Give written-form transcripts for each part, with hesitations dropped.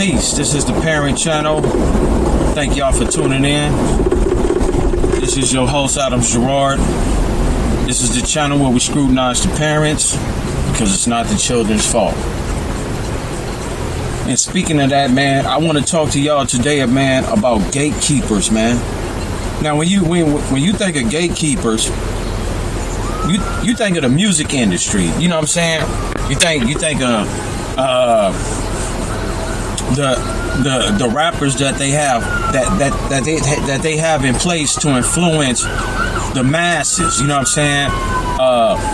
Peace. This is the Parent Channel. Thank y'all for tuning in. This is your host, Adams Gerard. This is the channel where we scrutinize the parents because it's not the children's fault. And speaking of that, man, I want to talk to y'all today, man, about gatekeepers, man. Now, when you think of gatekeepers, you think of the music industry. You know what I'm saying? You think of the rappers that they have that they have in place to influence the masses. You know what I'm saying?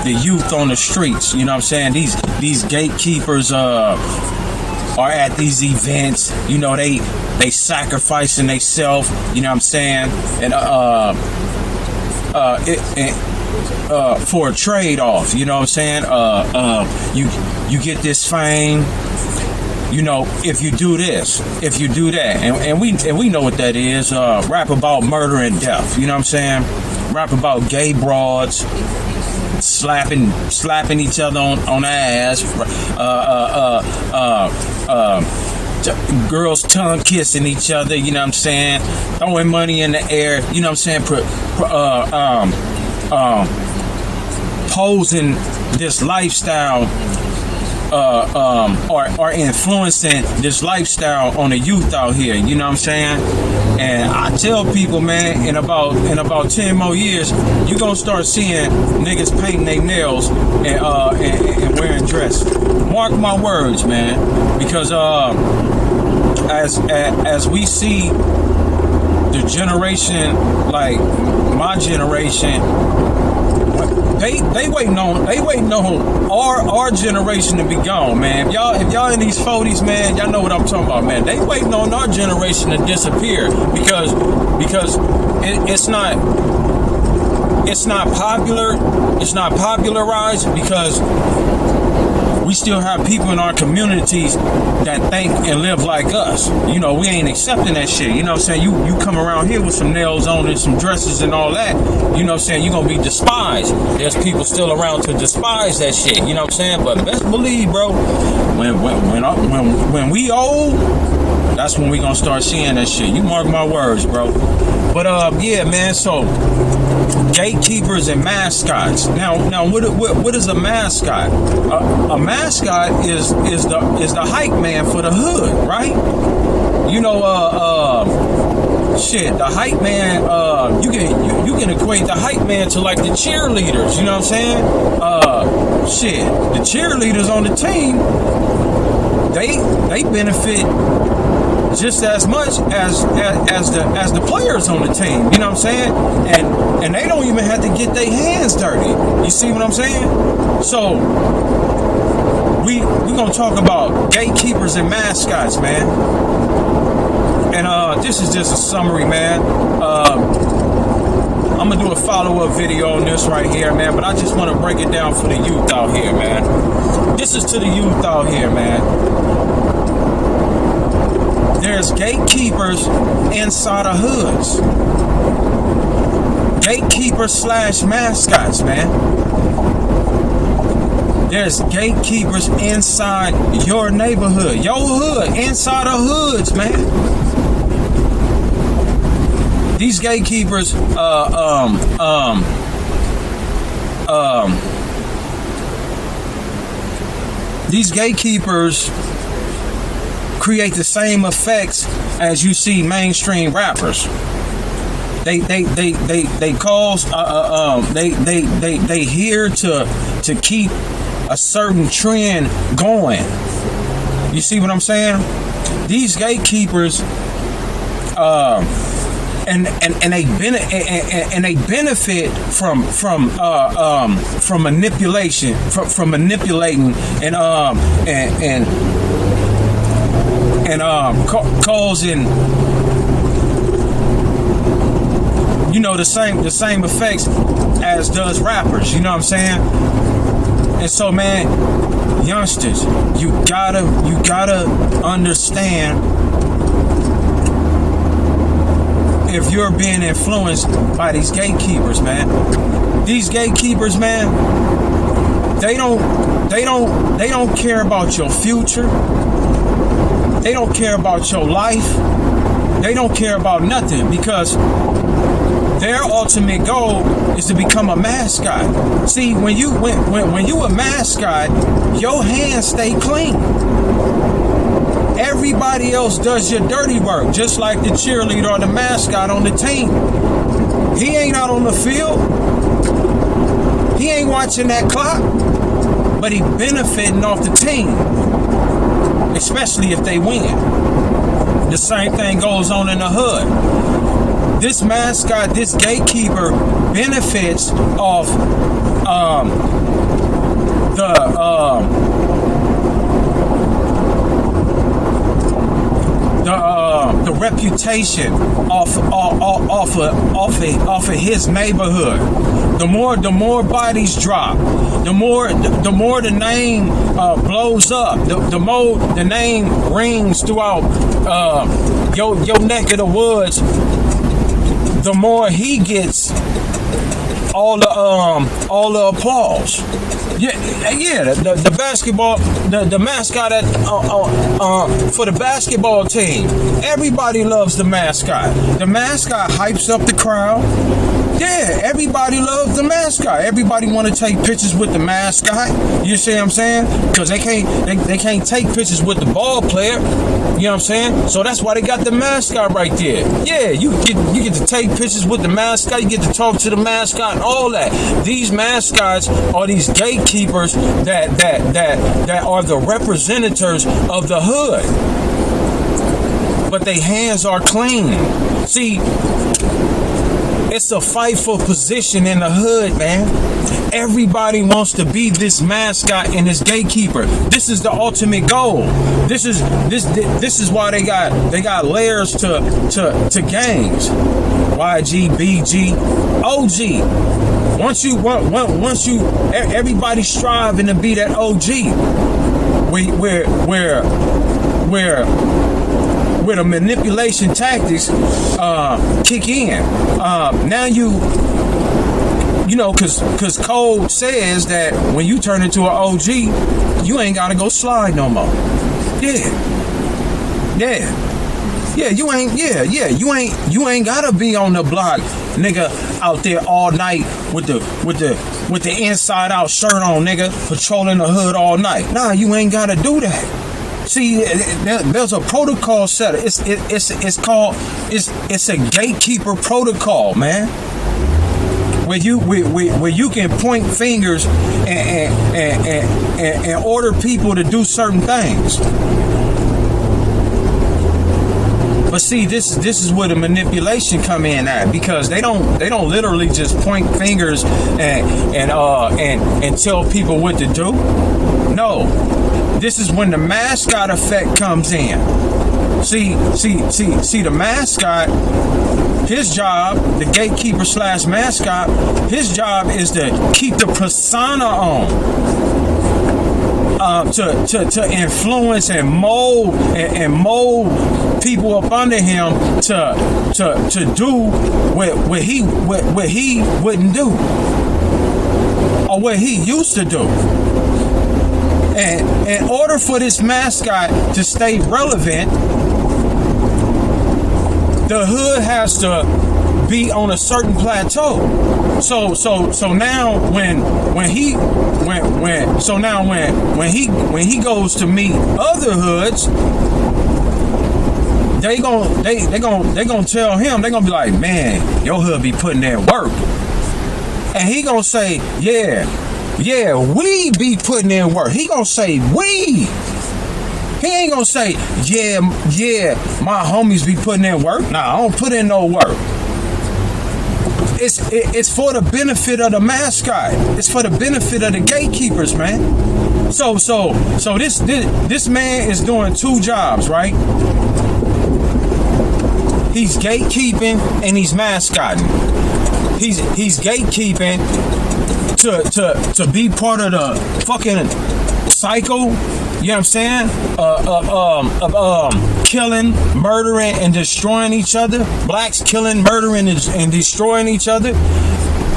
The youth on the streets. You know what I'm saying? These gatekeepers are at these events. You know, they sacrificing themselves. You know what I'm saying? And for a trade-off. You know what I'm saying? You get this fame. You know, if you do this, if you do that, and we know what that is. Rap about murder and death. You know what I'm saying? Rap about gay broads slapping each other on the ass. Girls tongue kissing each other. You know what I'm saying? Throwing money in the air. You know what I'm saying? Posing this lifestyle. Or influencing this lifestyle on the youth out here. You know what I'm saying? And I tell people, man, in about 10 more years, you're gonna start seeing niggas painting their nails and wearing dresses. Mark my words, man, because as we see the generation, like my generation, They waiting on our generation to be gone, man. If y'all in these 40s, man, y'all know what I'm talking about, man. They waiting on our generation to disappear because it's not popular. It's not popularized because we still have people in our communities that think and live like us. You know, we ain't accepting that shit. You know what I'm saying? You come around here with some nails on and some dresses and all that. You know what I'm saying? You're going to be despised. There's people still around to despise that shit. You know what I'm saying? But best believe, bro, when we old, that's when we going to start seeing that shit. You mark my words, bro. But, yeah, man, so gatekeepers and mascots. Now, what is a mascot? A mascot is the hype man for the hood, right? You know, shit. The hype man. You can equate the hype man to like the cheerleaders. You know what I'm saying? Shit. The cheerleaders on the team, they benefit just as much as the players on the team. You know what I'm saying? And they don't even have to get their hands dirty. You see what I'm saying? So we gonna talk about gatekeepers and mascots, man. And this is just a summary, man. I'm gonna do a follow-up video on this right here, man. But I just want to break it down for the youth out here, man. This is to the youth out here, man. There's gatekeepers inside of hoods. Gatekeepers / mascots, man. There's gatekeepers inside your neighborhood, your hood, inside of hoods, man. These gatekeepers, create the same effects as you see mainstream rappers. They cause they here to keep a certain trend going. You see what I'm saying? These gatekeepers and they benefit from manipulation, from manipulating and causing, you know, the same effects as does rappers. You know what I'm saying? And so, man, youngsters, you gotta understand if you're being influenced by these gatekeepers, man. These gatekeepers, man, they don't care about your future. They don't care about your life. They don't care about nothing, because their ultimate goal is to become a mascot. See, when you a mascot, your hands stay clean. Everybody else does your dirty work, just like the cheerleader or the mascot on the team. He ain't out on the field. He ain't watching that clock, but he benefiting off the team, especially if they win. The same thing goes on in the hood. This mascot, this gatekeeper, benefits off the reputation off of his neighborhood. The more bodies drop, the more the name blows up, the more the name rings throughout your neck of the woods, the more he gets all the applause. Yeah. The basketball, the mascot for the basketball team. Everybody loves the mascot. The mascot hypes up the crowd. Yeah, everybody loves the mascot. Everybody want to take pictures with the mascot. You see what I'm saying? Because they can't take pictures with the ball player. You know what I'm saying? So that's why they got the mascot right there. Yeah, you get to take pictures with the mascot. You get to talk to the mascot and all that. These mascots are these gatekeepers that are the representatives of the hood. But their hands are clean. See, it's a fight for position in the hood, man. Everybody wants to be this mascot and this gatekeeper. This is the ultimate goal. This is why they got layers to gangs. YG, BG, OG. Once you everybody striving to be that OG. Where the manipulation tactics kick in. Now you know, cause code says that when you turn into an OG, you ain't gotta go slide no more. Yeah, you ain't gotta be on the block, nigga, out there all night with the inside out shirt on, nigga, patrolling the hood all night. Nah, you ain't gotta do that. See, there's a protocol set. It's a gatekeeper protocol, man. Where you can point fingers and order people to do certain things. But see, this is where the manipulation come in at, because they don't literally just point fingers and tell people what to do. No. This is when the mascot effect comes in. See, the mascot, his job, the gatekeeper / mascot, his job is to keep the persona on. To influence and mold people up under him to do what he wouldn't do, or what he used to do. And in order for this mascot to stay relevant, the hood has to be on a certain plateau. So now when he goes to meet other hoods, they gonna tell him, they gonna be like, man, your hood be putting in work. And he gonna say, yeah, we be putting in work. He gonna say we. He ain't gonna say, yeah, my homies be putting in work. Nah, I don't put in no work. It's for the benefit of the mascot. It's for the benefit of the gatekeepers, man. So this man is doing two jobs, right? He's gatekeeping and he's mascotting. He's gatekeeping to be part of the fucking cycle, you know what I'm saying? Killing, murdering, and destroying each other. Blacks killing, murdering, and destroying each other.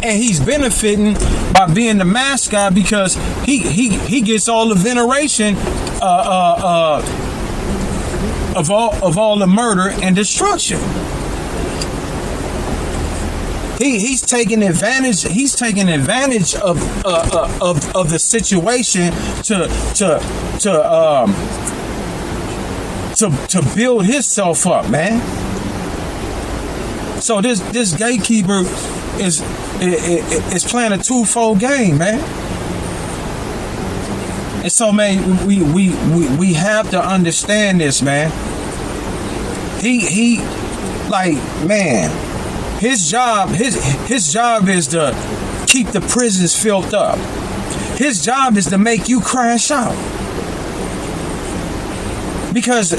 And he's benefiting by being the mascot because he gets all the veneration of all the murder and destruction. He's taking advantage. He's taking advantage of the situation to build himself up, man. So this gatekeeper is playing a twofold game, man. And so, man, we have to understand this, man. He like, man. His job is to keep the prisons filled up. His job is to make you crash out. Because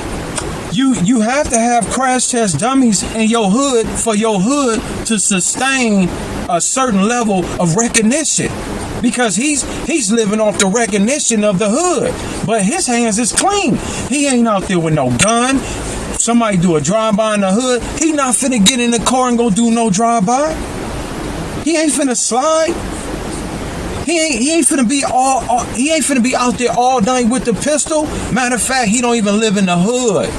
you have to have crash test dummies in your hood for your hood to sustain a certain level of recognition. Because he's living off the recognition of the hood. But his hands is clean. He ain't out there with no gun. Somebody do a drive-by in the hood, he not finna get in the car and go do no drive-by. He ain't finna slide. He ain't finna be out there all night with the pistol. Matter of fact, he don't even live in the hood.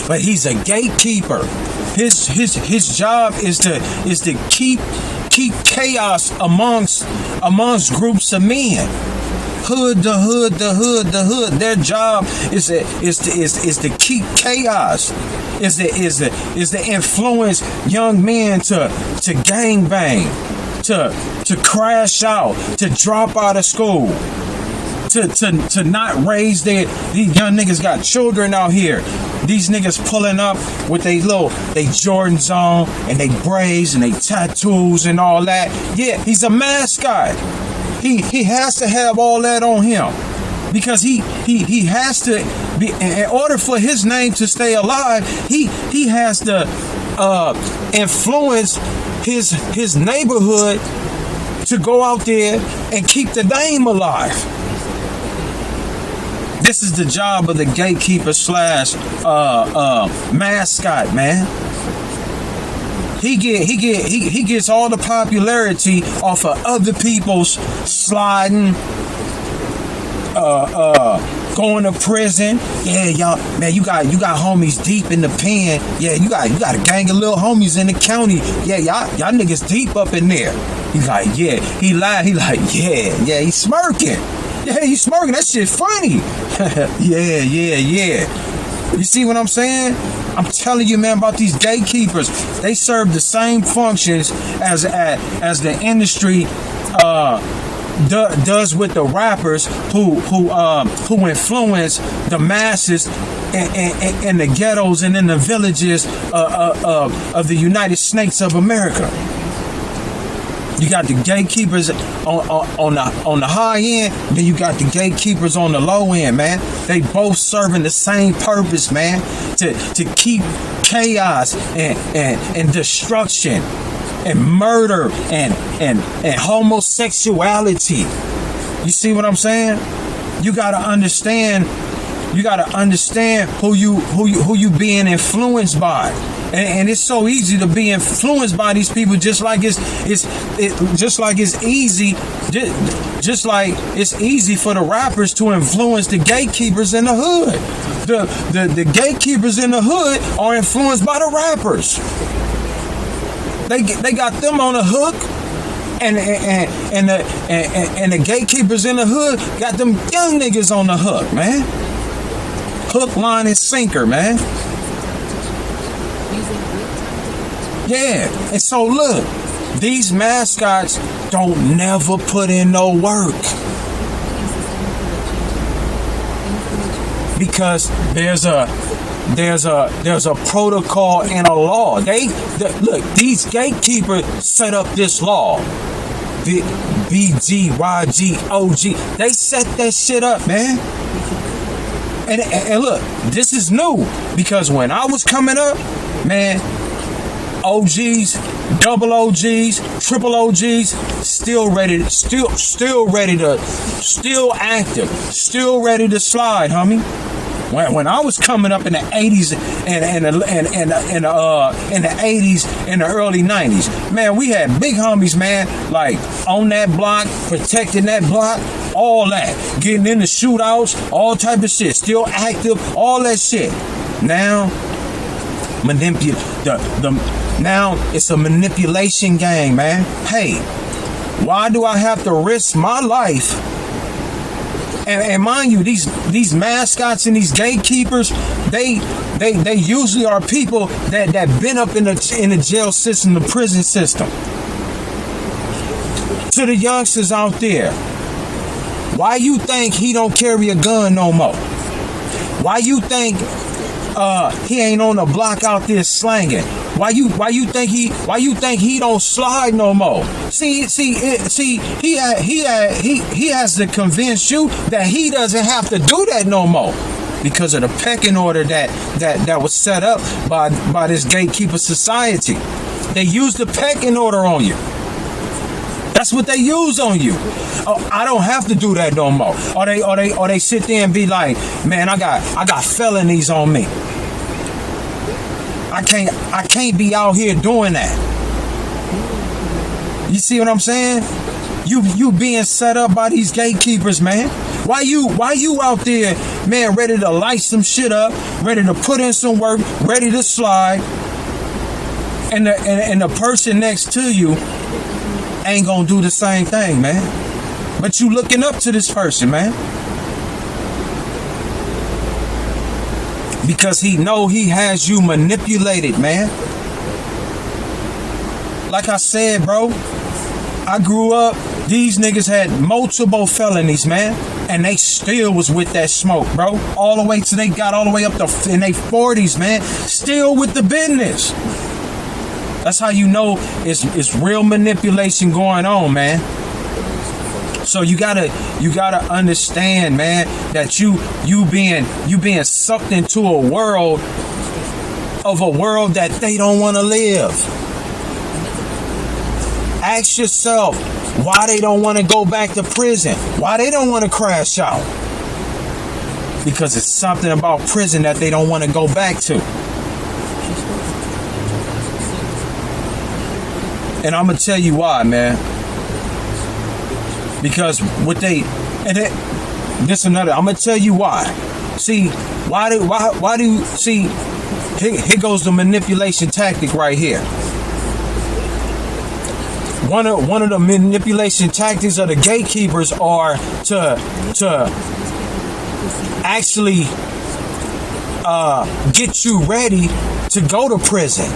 But he's a gatekeeper. His job is to keep chaos amongst groups of men. Hood to hood. Their job is to keep chaos. Is to influence young men to gangbang, to crash out, to drop out of school, to not raise these young niggas got children out here. These niggas pulling up with they Jordans on and they braids and they tattoos and all that. Yeah, he's a mascot. He has to have all that on him because he has to be, in order for his name to stay alive, he has to influence his neighborhood to go out there and keep the name alive. This is the job of the gatekeeper slash mascot, man. He gets all the popularity off of other people's sliding, going to prison. Yeah, y'all, man, you got homies deep in the pen. Yeah, you got a gang of little homies in the county. Yeah, y'all niggas deep up in there. He's like, yeah. He lied. He like, yeah. He's smirking. Yeah, he's smirking. That shit funny. Yeah. You see what I'm saying? I'm telling you, man, about these gatekeepers. They serve the same functions as the industry does with the rappers who influence the masses in the ghettos and in the villages of the United States of America. You got the gatekeepers on the high end, then you got the gatekeepers on the low end, man. They both serving the same purpose, man, to keep chaos and destruction and murder and homosexuality. You see what I'm saying? You gotta understand who you being influenced by. And it's so easy to be influenced by these people, just like it's easy for the rappers to influence the gatekeepers in the hood. The gatekeepers in the hood are influenced by the rappers. They got them on the hook, and the gatekeepers in the hood got them young niggas on the hook, man. Hook, line, and sinker, man. Yeah, and so look, these mascots don't never put in no work because there's a protocol and a law. Look, these gatekeepers set up this law. BGYGOG, they set that shit up, man. And look, this is new because when I was coming up, man, OGs, double OGs, triple OGs, still active, still ready to slide, homie. When I was coming up in the 80s and the 80s and the early 90s, man, we had big homies, man, like on that block, protecting that block, all that, getting into shootouts, all type of shit, still active, all that shit. Now, now it's a manipulation game, man. Hey, why do I have to risk my life? And mind you, these mascots and these gatekeepers, they usually are people that been up in the jail system, the prison system. To the youngsters out there, why you think he don't carry a gun no more? Why you think he ain't on the block out there slanging? Why you think he don't slide no more? See, he has to convince you that he doesn't have to do that no more because of the pecking order that was set up by this gatekeeper society. They use the pecking order on you. That's what they use on you. Oh, I don't have to do that no more. Or they sit there and be like, man, I got felonies on me. I can't be out here doing that. You see what I'm saying? You being set up by these gatekeepers, man. Why you out there, man, ready to light some shit up, ready to put in some work, ready to slide, and the person next to you ain't gonna do the same thing, man. But you looking up to this person, man. Because he know he has you manipulated, man. Like I said, bro, I grew up, these niggas had multiple felonies, man. And they still was with that smoke, bro. All the way till they got all the way up to in their 40s, man. Still with the business. That's how you know it's real manipulation going on, man. So you gotta understand, man, that you being sucked into a world that they don't want to live. Ask yourself why they don't want to go back to prison. Why they don't want to crash out? Because it's something about prison that they don't want to go back to. And I'm gonna tell you why, man. Because I'm gonna tell you why. See, why do see? Here goes the manipulation tactic right here. One of the manipulation tactics of the gatekeepers are to actually get you ready to go to prison.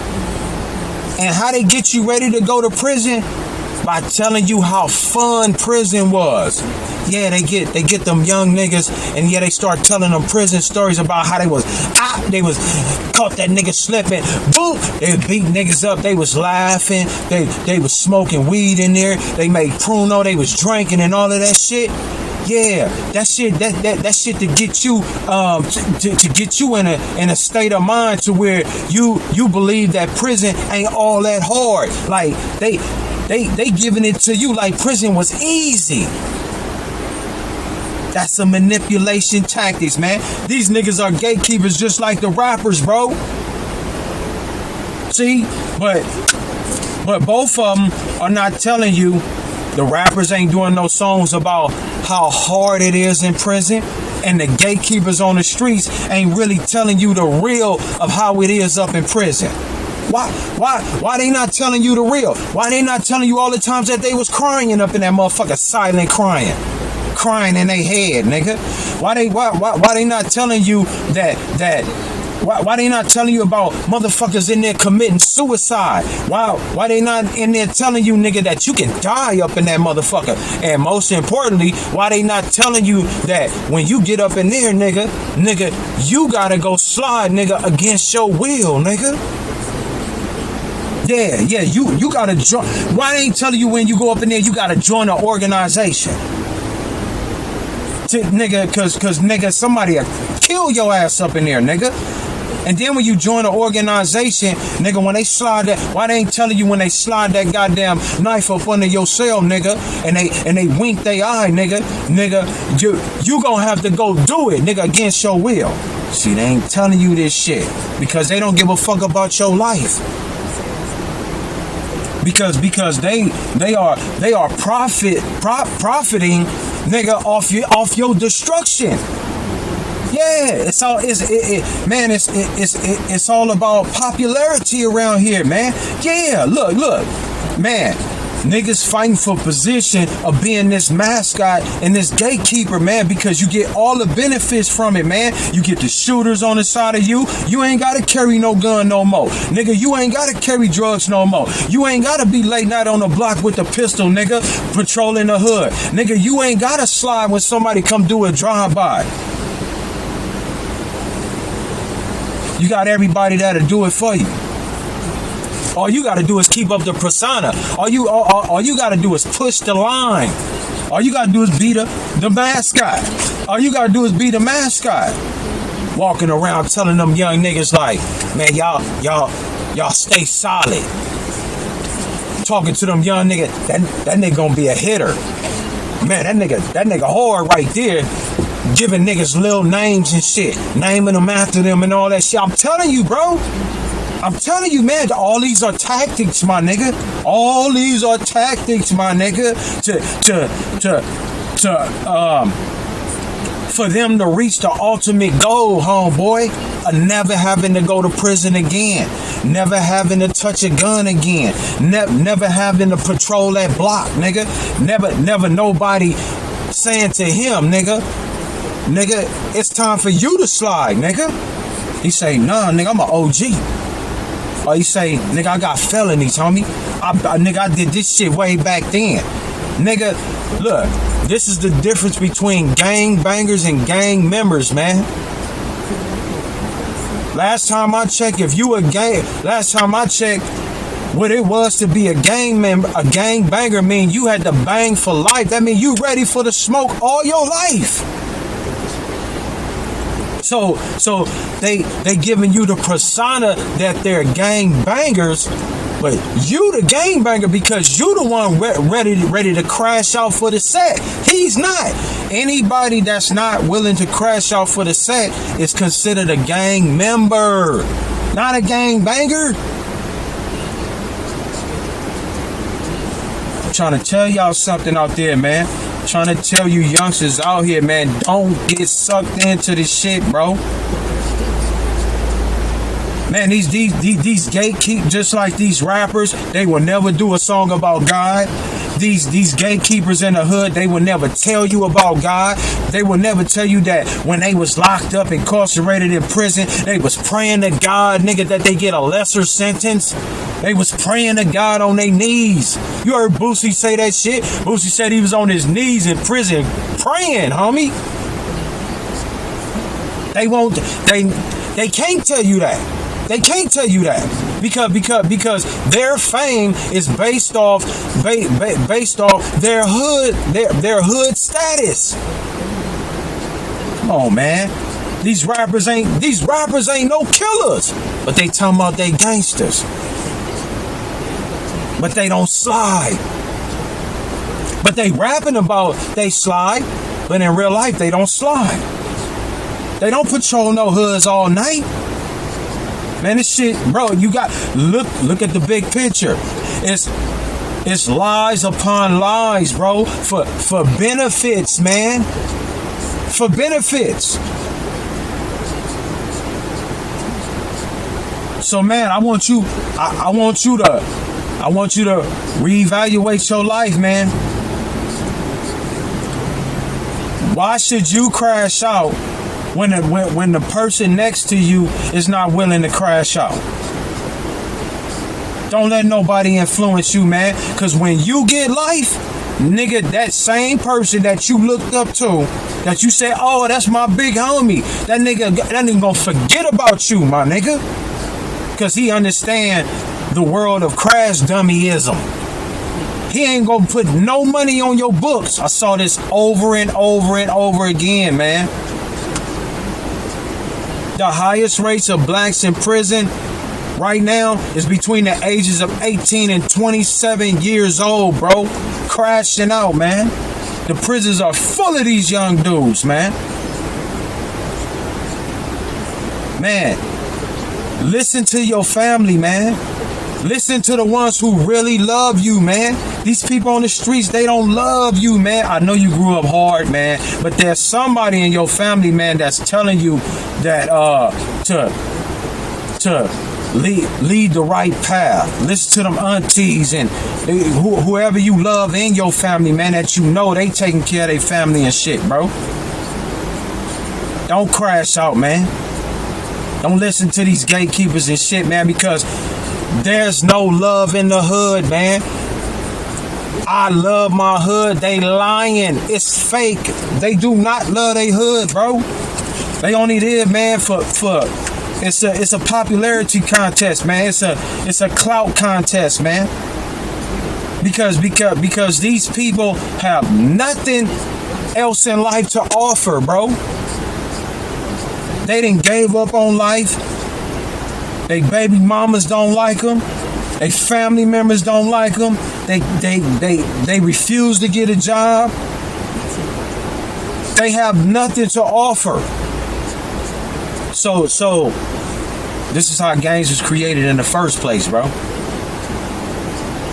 And how they get you ready to go to prison? By telling you how fun prison was. Yeah, they get them young niggas, and yeah, they start telling them prison stories about how they was caught that nigga slipping. Boom! They beat niggas up. They was laughing. They was smoking weed in there. They made pruno. They was drinking and all of that shit. Yeah, that shit to get you to get you in a state of mind to where you believe that prison ain't all that hard. Like they giving it to you like prison was easy. That's a manipulation tactics, man. These niggas are gatekeepers just like the rappers, bro. See, but both of them are not telling you. The rappers ain't doing no songs about how hard it is in prison, and the gatekeepers on the streets ain't really telling you the real of how it is up in prison. Why they not telling you the real? Why they not telling you all the times that they was crying up in that motherfucker, silent crying in their head, nigga? Why they not telling you why they not telling you about motherfuckers in there committing suicide? Why they not in there telling you, nigga, that you can die up in that motherfucker? And most importantly, why they not telling you that when you get up in there, nigga, you gotta go slide, nigga, against your will, nigga? Yeah, you gotta join. Why they ain't telling you when you go up in there, you gotta join an organization? Nigga, cause nigga, somebody kill your ass up in there, nigga. And then when you join an organization, nigga, when they slide that, why they ain't telling you when they slide that goddamn knife up under your cell, nigga, and they wink their eye, nigga, you gonna have to go do it, nigga, against your will. See, they ain't telling you this shit because they don't give a fuck about your life. Because they are profiting nigga, off your destruction. Yeah, it's all man. It's all about popularity around here, man. Yeah, look, man. Niggas fighting for position of being this mascot and this gatekeeper, man, because you get all the benefits from it, man. You get the shooters on the side of you. You ain't got to carry no gun no more. Nigga, you ain't got to carry drugs no more. You ain't got to be late night on the block with the pistol, nigga, patrolling the hood. Nigga, you ain't got to slide when somebody come do a drive-by. You got everybody that'll do it for you. All you got to do is keep up the persona. All you got to do is push the line. All you got to do is be the mascot. All you got to do is be the mascot. Walking around telling them young niggas like, man, y'all stay solid. Talking to them young niggas, that nigga gonna be a hitter. Man, that nigga hard right there. Giving niggas little names and shit. Naming them after them and all that shit. I'm telling you, bro. I'm telling you, man, all these are tactics, my nigga. All these are tactics, my nigga, for them to reach the ultimate goal, homeboy, of never having to go to prison again, never having to touch a gun again, never having to patrol that block, nigga, never nobody saying to him, nigga, it's time for you to slide, nigga. He say, nah, nigga, I'm an OG. Or he say, nigga, I got felonies, homie. Nigga, I did this shit way back then. Nigga, look, this is the difference between gang bangers and gang members, man. Last time I checked, what it was to be a gang member, a gang banger, mean you had to bang for life. That mean you ready for the smoke all your life. So they giving you the persona that they're gang bangers, but you the gang banger because you the one ready to crash out for the set. He's not. Anybody that's not willing to crash out for the set is considered a gang member, not a gang banger. I'm trying to tell y'all something out there, man. Trying to tell you youngsters out here, man, don't get sucked into this shit, bro. Man, these gatekeepers, just like these rappers, they will never do a song about God. These gatekeepers in the hood, they will never tell you about God. They will never tell you that when they was locked up, incarcerated in prison, they was praying to God, nigga, that they get a lesser sentence. They was praying to God on their knees. You heard Boosie say that shit? Boosie said he was on his knees in prison praying, homie. They can't tell you that. They can't tell you that because their fame is based off their hood status. Come on, man. These rappers ain't no killers, but they talking about they gangsters. But they don't slide. But they rapping about they slide, but in real life they don't slide. They don't patrol no hoods all night. Man, this shit, bro, you got look at the big picture. It's lies upon lies, bro, for benefits, man. For benefits. So man, I want you to reevaluate your life, man. Why should you crash out when the person next to you is not willing to crash out? Don't let nobody influence you, man. Because when you get life, nigga, that same person that you looked up to, that you say, oh, that's my big homie, that nigga gonna forget about you, my nigga. Because he understand the world of crash dummyism. He ain't gonna put no money on your books. I saw this over and over and over again, man. The highest rates of blacks in prison right now is between the ages of 18 and 27 years old, bro. Crashing out, man. The prisons are full of these young dudes, man. Man, listen to your family, man. Listen to the ones who really love you, man. These people on the streets, they don't love you, man. I know you grew up hard, man, but there's somebody in your family, man, that's telling you that to lead the right path. Listen to them aunties and whoever you love in your family, man, that you know they taking care of their family and shit, bro. Don't crash out, man. Don't listen to these gatekeepers and shit, man, because there's no love in the hood, man. I love my hood. They lying. It's fake. They do not love their hood, bro. They only there, man, for it's a popularity contest, man. It's a clout contest, man. Because these people have nothing else in life to offer, bro. They done gave up on life. They baby mamas don't like them. They family members don't like them. They refuse to get a job. They have nothing to offer. So this is how gangs was created in the first place, bro.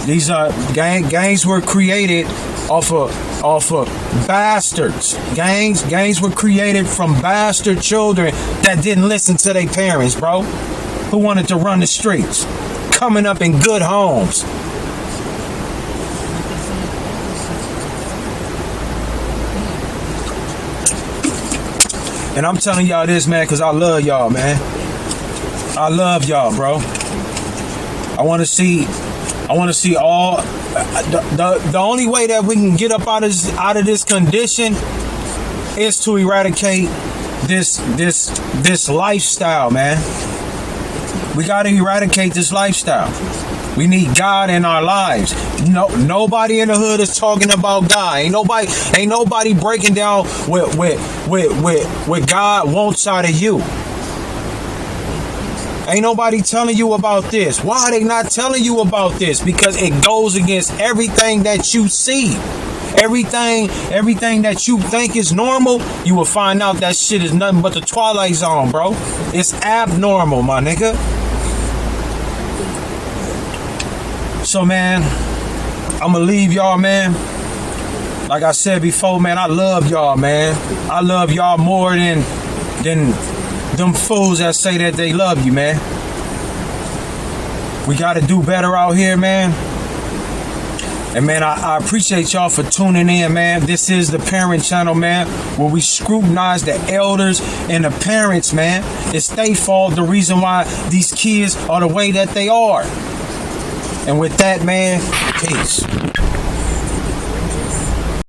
These gangs were created off of bastards. Gangs were created from bastard children that didn't listen to their parents, bro. Who wanted to run the streets, coming up in good homes. And I'm telling y'all this, man, because I love y'all, man. I love y'all, bro. I want to see all. The only way that we can get up out of this condition is to eradicate this lifestyle, man. We got to eradicate this lifestyle. We need God in our lives. Nobody in the hood is talking about God. Ain't nobody breaking down what God wants out of you. Ain't nobody telling you about this. Why are they not telling you about this? Because it goes against everything that you see. Everything that you think is normal, you will find out that shit is nothing but the Twilight Zone, bro. It's abnormal, my nigga. So, man, I'm gonna leave y'all, man. Like I said before, man, I love y'all, man. I love y'all more than them fools that say that they love you, man. We gotta do better out here, man. And man, I appreciate y'all for tuning in, man. This is the Parent Channel, man, where we scrutinize the elders and the parents, man. It's their fault, the reason why these kids are the way that they are. And with that, man, peace.